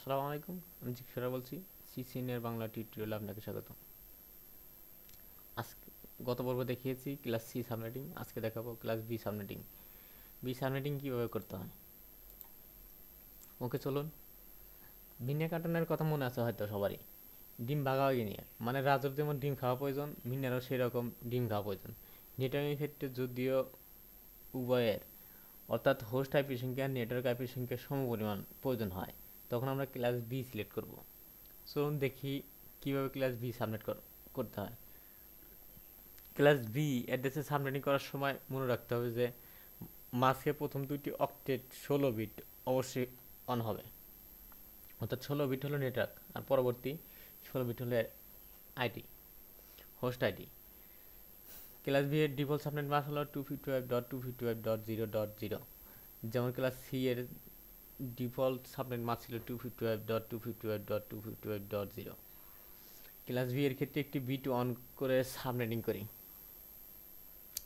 আসসালামু আলাইকুম। আমি জিজ্ঞাসা বলছি সিসিএনের বাংলা টিউটোরিয়ালে আপনাকে স্বাগত। আজকে গত পর্ব দেখিয়েছি ক্লাস সি সাবনেটিং, আজকে দেখাবো class B subnetting. B subnetting কীভাবে করতে হয়। ওকে চলুন। ভিন্ন কাটানোর কথা মনে আছে হয়তো সবারই। ডিম ভাগাভাগি নিয়ে, মানে রাজুর যেমন ডিম খাওয়া প্রয়োজন, মিনারও সেই রকম ডিম খাওয়া প্রয়োজন। নেটওয়ার্কের ক্ষেত্রে যদিও উভয়ের, অর্থাৎ হোস্ট আইপি সংখ্যা আর নেটওয়ার্ক আইপি সংখ্যা সমপরিমাণ প্রয়োজন হয়, তখন আমরা ক্লাস বি সিলেক্ট করব। চলুন দেখি কীভাবে ক্লাস বি সাবনেট করতে হয়। ক্লাস বি অ্যাড্রেসে সাবনেটিং করার সময় মনে রাখতে হবে যে মাস্কের প্রথম দুইটি অক্টেট 16 বিট অবশ্যই অন হবে, অর্থাৎ 16 বিট হলো নেটওয়ার্ক আর পরবর্তী 16 বিট হলো ID, host ID. Class B এর ডিফল্ট সাবনেট মাস হলো 255.255.0.0, যেমন ক্লাস সি এর ডিফল্ট সাবনেট মাস ছিল 255.255.255.0। ক্লাস বি এর ক্ষেত্রে একটি বিট অন করে সাবনেটিং করি।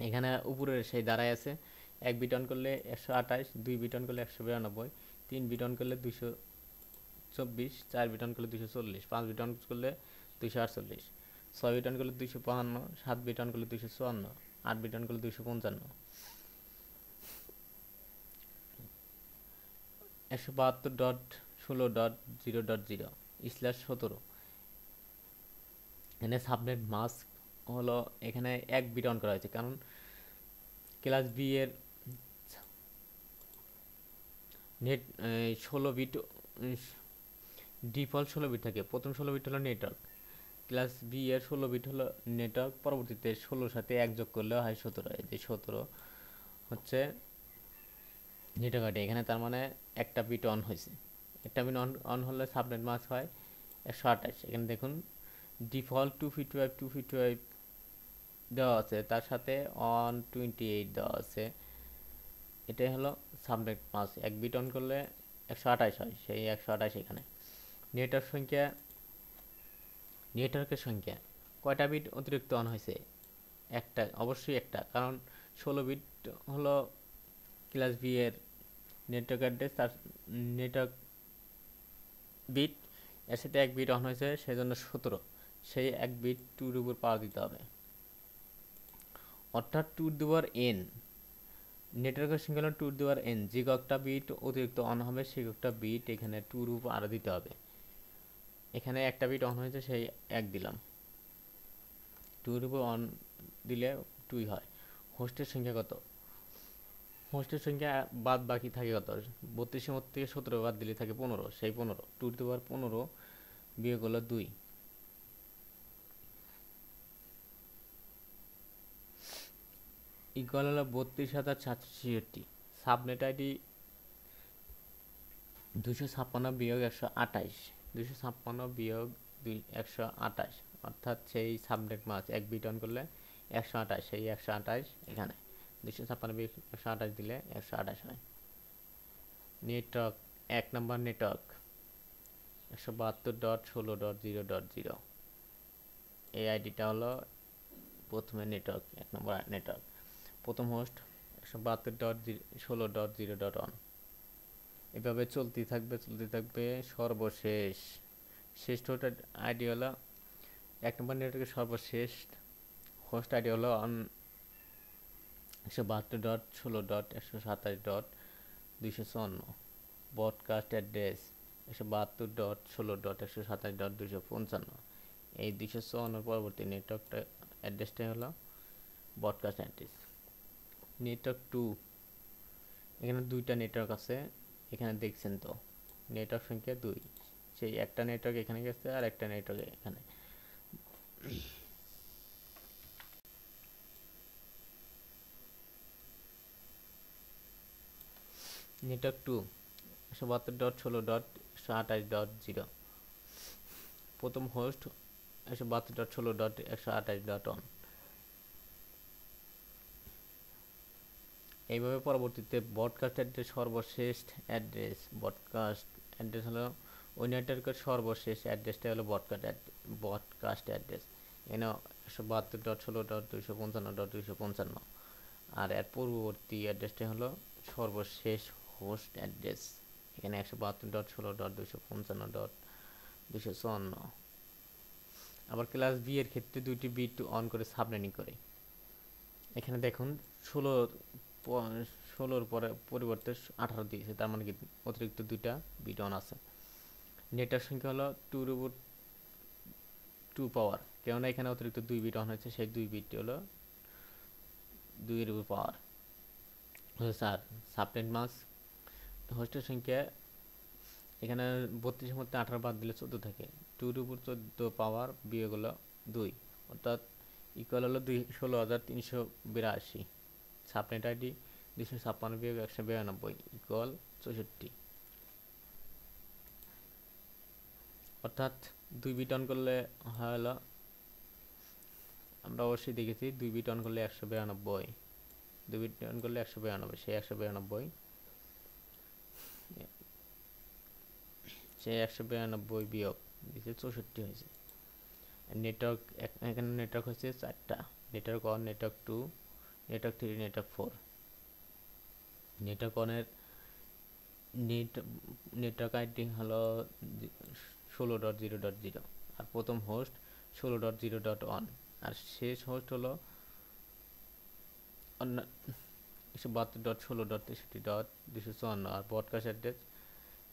এখানে উপরের সেই দাঁড়ায় আছে 1 বিট অন করলে 128, 2 বিট অন করলে 192, 3 বিট অন করলে 224, 4 বিট অন করলে 240, 5 বিট অন করলে 248, 6 বিট অন করলে 252, 7 বিট অন করলে 254, 8 বিট অন করলে 255, 172.16.0.0/17। এখানে সাবনেট মাস্ক হলো, এখানে 1 বিট অন করা হয়েছে কারণ ক্লাস বি এর নেট 16 বিট ডিফল্ট 16 বিট থাকে। প্রথম 16 বিট হলো নেটওয়ার্ক, ক্লাস বি এর 16 বিট হলো নেটওয়ার্ক, পরবর্তীতে 16 সাথে 1 যোগ করলেও হয় 17। এই যে 17 হচ্ছে নেটওয়ার্ক। এখানে তার মানে একটা বিট অন হয়েছে, একটা বিট অন হলে সাবনেট মাস হয় 128। এখানে দেখুন ডিফল্ট 255 দেওয়া আছে, তার সাথে 128 দেওয়া আছে। এটাই হলো সাবনেট মাস। 1 বিট অন করলে 128 হয়, সেই 128 এখানে। নেটওয়ার্ক সংখ্যা, নেটওয়ার্কের সংখ্যা কয়টা বিট অতিরিক্ত অন হয়েছে? একটা, অবশ্যই একটা, কারণ 16 বিট হলো ক্লাস বি এর নেটওয়ার্ক অ্যাড্রেস, তার নেটওয়ার্ক বিট, এর সাথে 1 বিট অন হয়েছে, সেজন্য 17। সেই 1 বিট 2 উপর পাওয়ার দিতে হবে, অর্থাৎ 2n। নেটওয়ার্কের সংখ্যা হলো 2n। যে কয়েকটা বিট অতিরিক্ত অন হবে সেই কয়েকটা বিট এখানে 2 উপর আরও দিতে হবে। এখানে একটা বিট অন হয়েছে, সেই 1 দিলাম, 2 উপর অন দিলে 2 হয়। হোস্টের সংখ্যা কত? হোস্টের সংখ্যা বাদ বাকি থাকে কত? 32-এর মধ্যে থেকে 17 বাদ দিলে থাকে 15, সেই 15 2 বিয়োগ হলো 2, ইকুয়াল হলো 32,766। সাবনেট আইডি 256 বিয়োগ 128, 256 বিয়োগ 128, অর্থাৎ সেই সাবনেট মাস 1 বিট অন করলে 128, সেই 128 এখানে 256 বিয়োগ 128 দিলে 128 হয়। নেটওয়ার্ক 1 নম্বর নেটওয়ার্ক 172.16.0.0, এই আইডিটা হলো প্রথমে নেটওয়ার্ক 1 নম্বর নেটওয়ার্ক। প্রথম হোস্ট 172.16.0.1। এভাবে চলতেই থাকবে সর্বশেষ শেষ হোস্ট আইডি হলো 1 নম্বর নেটওয়ার্কের সর্বশেষ হোস্ট আইডি হলো 172.16.127.254। Broadcast address 172.16.127.255। এই 254 পরবর্তী নেটওয়ার্কটা অ্যাড্রেসটাই হলো ব্রডকাস্ট অ্যাড্রেস। নেটওয়ার্ক 2, এখানে 2টা নেটওয়ার্ক আছে, এখানে দেখছেন তো নেটওয়ার্ক সংখ্যা 2, সেই একটা নেটওয়ার্ক এখানে গেছে আর একটা নেটওয়ার্ক এখানে। নেটওয়ার্ক 2 172.16.128.0, প্রথম হোস্ট 172.16.128.1। এইভাবে পরবর্তীতে ব্রডকাস্ট অ্যাড্রেস সর্বশেষ অ্যাড্রেস, ব্রডকাস্ট অ্যাড্রেস হলো ওই নেটওয়ার্কের সর্বশেষ অ্যাড্রেসটা হলো ব্রডকাস্ট অ্যাড্রেস। এখানে 172.16.255.255, আর এর পূর্ববর্তী অ্যাড্রেসটা হলো সর্বশেষ হোস্ট অ্যাড্রেস। এখানে 172.16.255.254। আবার ক্লাস বি এর ক্ষেত্রে দুইটি বিট অন করে সাবনেটিং করে। এখানে দেখুন 16 পরে পরিবর্তে 18 দিয়েছে, তার মানে কি অতিরিক্ত দুইটা বিট অন আছে। নেটওয়ার্ক সংখ্যা হলো 2 পাওয়ার, কেননা এখানে অতিরিক্ত 2 বিট অন হয়েছে, সেই 2 বিট হলো 2 পাওয়ার। স্যার সাবনেট মাস্ক হোস্টের সংখ্যা এখানে 32-এর মধ্যে 18 বাদ দিলে 14 থাকে। 2 পাওয়ার বিয়োগ হলো 2, অর্থাৎ ইকুয়াল হলো 16,382। সাবনেট আইডি 256 বিয়োগ 192 ইকুয়াল 64। অর্থাৎ 2 বিট অন করলে হলো, আমরা অবশ্যই দেখেছি 2 বিট অন করলে 192, 2 বিট অন করলে 192, সেই 192 বিয়োগ দিচ্ছে 64 হয়েছে। নেটওয়ার্ক এখানে নেটওয়ার্ক হচ্ছে 4টা, network 1, network 2, network 3, network 4। Network 1 এর নেটওয়ার্ক আইডি হলো 16.0.0, আর প্রথম হোস্ট 16.0.1, আর শেষ হোস্ট হলো 172.16.63.254, আর ব্রডকাস্ট অ্যাড্রেস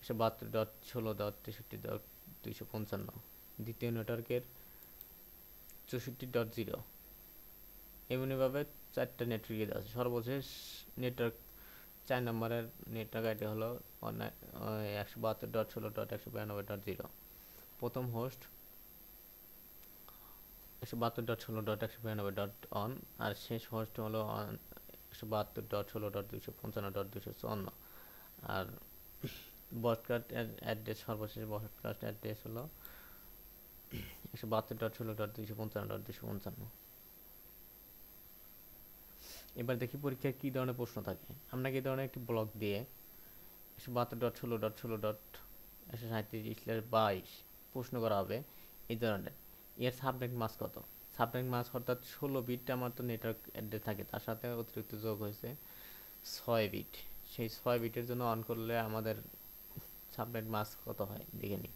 172.16.63.255। দ্বিতীয় নেটওয়ার্কের 64.0। এমনিভাবে 4টা নেটওয়ার্কে আছে। সর্বশেষ নেটওয়ার্ক 4 নম্বরের নেটওয়ার্ক আইডি হলো 172.16.192.0। প্রথম হোস্ট 172.16.192.1, আর শেষ হোস্ট হলো 172.16.255.254। আর ব্রডকাস্ট অ্যাড্রেস, সর্বশেষ ব্রডকাস্ট অ্যাড্রেস হলো 172.16.255.255। এবার দেখি পরীক্ষায় কী ধরনের প্রশ্ন থাকে। আপনাকে এই ধরনের একটি ব্লক দিয়ে 172.16.16.137/22 প্রশ্ন করা হবে এই ধরনের। এর সাবনেট মাস্ক কত? সাবনেট মাস্ক অর্থাৎ 16 বিট আমার তো নেটওয়ার্ক অ্যাড্রেস থাকে, তার সাথে অতিরিক্ত যোগ হয়েছে 6 বিট। সেই 6 বিটের জন্য অন করলে আমাদের সাবনেট মাস্ক কত হয় দেখে নিই।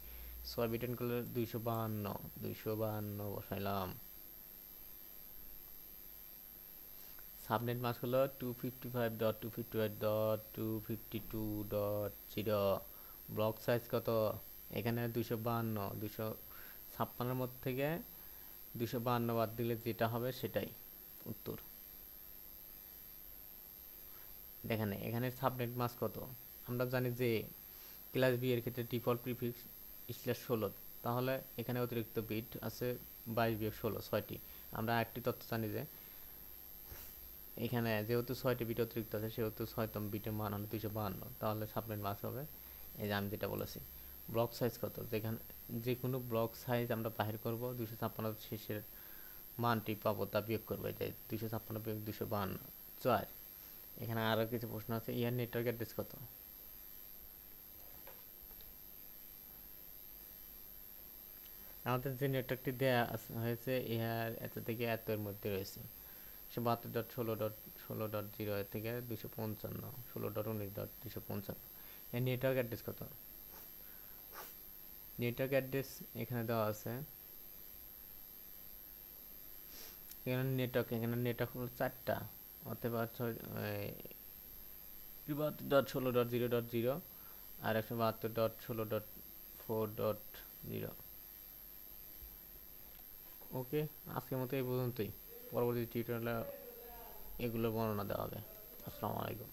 6 বিট অন করলে 252 বসাইলাম। সাবনেট মাস্ক হলো 255.255.252.0। ব্লক সাইজ কত? এখানে 252 মধ্যে থেকে 252 বাদ দিলে যেটা হবে সেটাই উত্তর। দেখেন এখানে সাবনেট মাস্ক কত, আমরা জানি যে ক্লাস বি এর ক্ষেত্রে ডিফল্ট প্রিফিক্স /16, তাহলে এখানে অতিরিক্ত বিট আছে 22-16, 6টি। আমরা একটি তথ্য জানি যে এখানে যেহেতু 6টি বিট অতিরিক্ত আছে, সেহেতু 6তম বিটের মান হলো 252, তাহলে সাবনেট মাস্ক হবে এই যে আমি যেটা বলেছি। ব্লক সাইজ কত? যেখানে যে কোনো ব্লক সাইজ আমরা বাহির করব, 256 শেষের মানটি পাবো তা বিয়োগ করবো, এই যে 256 বিয়োগ 252 4। এখানে আরও কিছু প্রশ্ন আছে। ইয়ার নেটওয়ার্ক অ্যাড্রেস কত? আমাদের যে নেটওয়ার্কটি দেওয়া হয়েছে ইহার এত থেকে এত এর মধ্যে রয়েছে। 172.16.16.0 থেকে 255, 16.19.255। এর নেটওয়ার্ক অ্যাড্রেস কত? নেটওয়ার্ক অ্যাড্রেস এখানে দেওয়া আছে। এখানে নেটওয়ার্ক হলো 4টা, অথবা 172.16.0.0 আর 172.16.4.0। ওকে, আজকের মতো এই পর্যন্তই। পরবর্তী টিউটোরিয়ালে এগুলো বর্ণনা দেওয়া হবে। আসসালামু আলাইকুম।